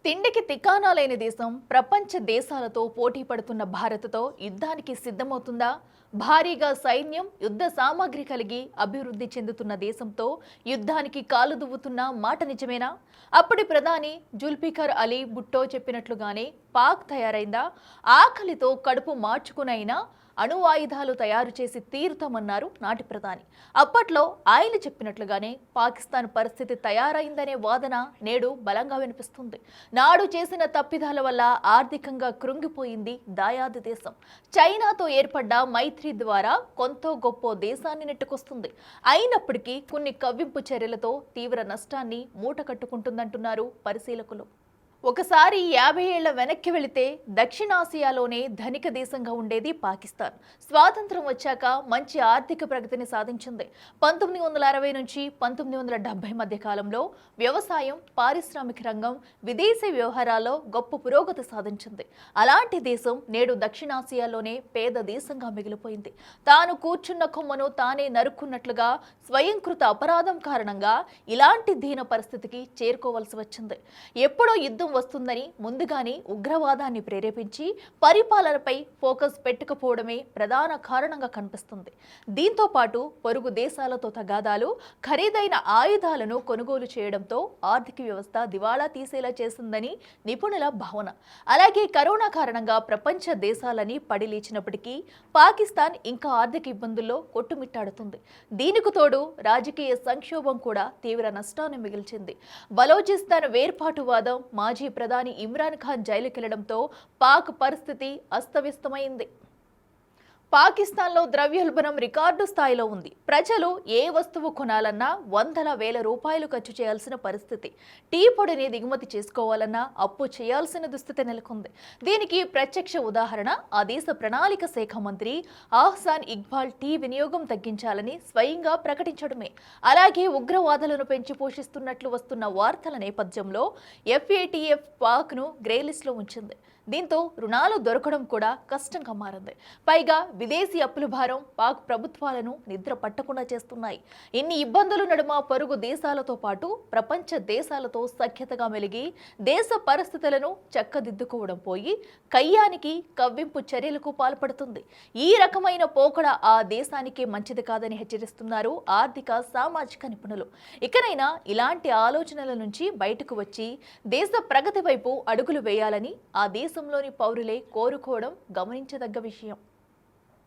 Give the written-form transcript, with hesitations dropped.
తిండికి తికానా లేని దేశం ప్రపంచ దేశాలతో పోటీ పడుతున్న భారత్తో యుద్ధానికి సిద్ధమవుతుందా? భారీగా సైన్యం, యుద్ధ సామాగ్రి కలిగి అభివృద్ధి చెందుతున్న దేశంతో యుద్ధానికి కాలు దువ్వుతున్న మాట నిజమేనా? అప్పటి ప్రధాని జుల్ఫికర్ అలీ భుట్టో చెప్పినట్లుగానే పాక్ తయారైందా? ఆకలితో కడుపు మార్చుకునైనా అణు ఆయుధాలు తయారు చేసి తీరుతామన్నారు నాటి ప్రధాని. అప్పట్లో ఆయన చెప్పినట్లుగానే పాకిస్తాన్ పరిస్థితి తయారైందనే వాదన నేడు బలంగా వినిపిస్తుంది. నాడు చేసిన తప్పిదాల వల్ల ఆర్థికంగా కృంగిపోయింది దాయాది దేశం. చైనాతో ఏర్పడ్డ మైత్రి ద్వారా కొంత గొప్ప దేశాన్ని నెట్టుకొస్తుంది. అయినప్పటికీ కొన్ని కవ్వింపు చర్యలతో తీవ్ర నష్టాన్ని మూటకట్టుకుంటుందంటున్నారు పరిశీలకులు. ఒకసారి 50 ఏళ్ల వెనక్కి వెళితే దక్షిణాసియాలోనే ధనిక దేశంగా ఉండేది పాకిస్తాన్. స్వాతంత్రం వచ్చాక మంచి ఆర్థిక ప్రగతిని సాధించింది. 1960 నుంచి 1970 మధ్య కాలంలో వ్యవసాయం, పారిశ్రామిక రంగం, విదేశీ వ్యవహారాల్లో గొప్ప పురోగతి సాధించింది. అలాంటి దేశం నేడు దక్షిణాసియాలోనే పేద దేశంగా మిగిలిపోయింది. తాను కూర్చున్న కొమ్మను తానే నరుక్కున్నట్లుగా స్వయంకృత అపరాధం కారణంగా ఇలాంటి దీన పరిస్థితికి చేరుకోవాల్సి వచ్చింది. ఎప్పుడో యుద్ధం వస్తుందని ముందుగానే ఉగ్రవాదాన్ని ప్రేరేపించి పరిపాలనపై ఫోకస్ పెట్టకపోవడమే ప్రధాన కారణంగా కనిపిస్తుంది. దీంతో పాటు పొరుగు దేశాలతో తగాదాలు, ఖరీదైన ఆయుధాలను కొనుగోలు చేయడంతో ఆర్థిక వ్యవస్థ దివాళా తీసేలా చేసిందని నిపుణుల భావన. అలాగే కరోనా కారణంగా ప్రపంచ దేశాలని పడిలేచినప్పటికీ పాకిస్తాన్ ఇంకా ఆర్థిక ఇబ్బందుల్లో కొట్టుమిట్టాడుతుంది. దీనికి తోడు రాజకీయ సంక్షోభం కూడా తీవ్ర నష్టాన్ని మిగిల్చింది. బలోచిస్తాన్ వేర్పాటువాదం, మాజీ ప్రధాని ఇమ్రాన్ ఖాన్ జైలుకెళ్లడంతో పాక్ పరిస్థితి అస్తవ్యస్తమైంది. పాకిస్తాన్లో ద్రవ్యోల్బణం రికార్డు స్థాయిలో ఉంది. ప్రజలు ఏ వస్తువు కొనాలన్నా వందల వేల రూపాయలు ఖర్చు చేయాల్సిన పరిస్థితి. టీ పొడిని దిగుమతి చేసుకోవాలన్నా అప్పు చేయాల్సిన దుస్థితి నెలకొంది. దీనికి ప్రత్యక్ష ఉదాహరణ ఆ దేశ ప్రణాళిక శాఖ మంత్రి అహ్సాన్ ఇక్బాల్ టీ వినియోగం తగ్గించాలని స్వయంగా ప్రకటించడమే. అలాగే ఉగ్రవాదులను పెంచి పోషిస్తున్నట్లు వస్తున్న వార్తల నేపథ్యంలో FATF పాక్ను గ్రే లిస్ట్లో ఉంచింది. దీంతో రుణాలు దొరకడం కూడా కష్టంగా మారింది. పైగా విదేశీ అప్పుల భారం పాక్ ప్రభుత్వాలను నిద్ర పట్టకుండా చేస్తున్నాయి. ఇన్ని ఇబ్బందుల నడుమ పొరుగు దేశాలతో పాటు ప్రపంచ దేశాలతో సఖ్యతగా మెలిగి దేశ పరిస్థితులను చక్కదిద్దుకోవడం పోయి కయ్యానికి కవ్వింపు చర్యలకు పాల్పడుతుంది. ఈ రకమైన పోకడ ఆ దేశానికి మంచిది కాదని హెచ్చరిస్తున్నారు ఆర్థిక సామాజిక నిపుణులు. ఇకనైనా ఇలాంటి ఆలోచనల నుంచి బయటకు వచ్చి దేశ ప్రగతి వైపు అడుగులు వేయాలని ఆ దేశంలోని పౌరులే కోరుకోవడం గమనించదగ్గ విషయం.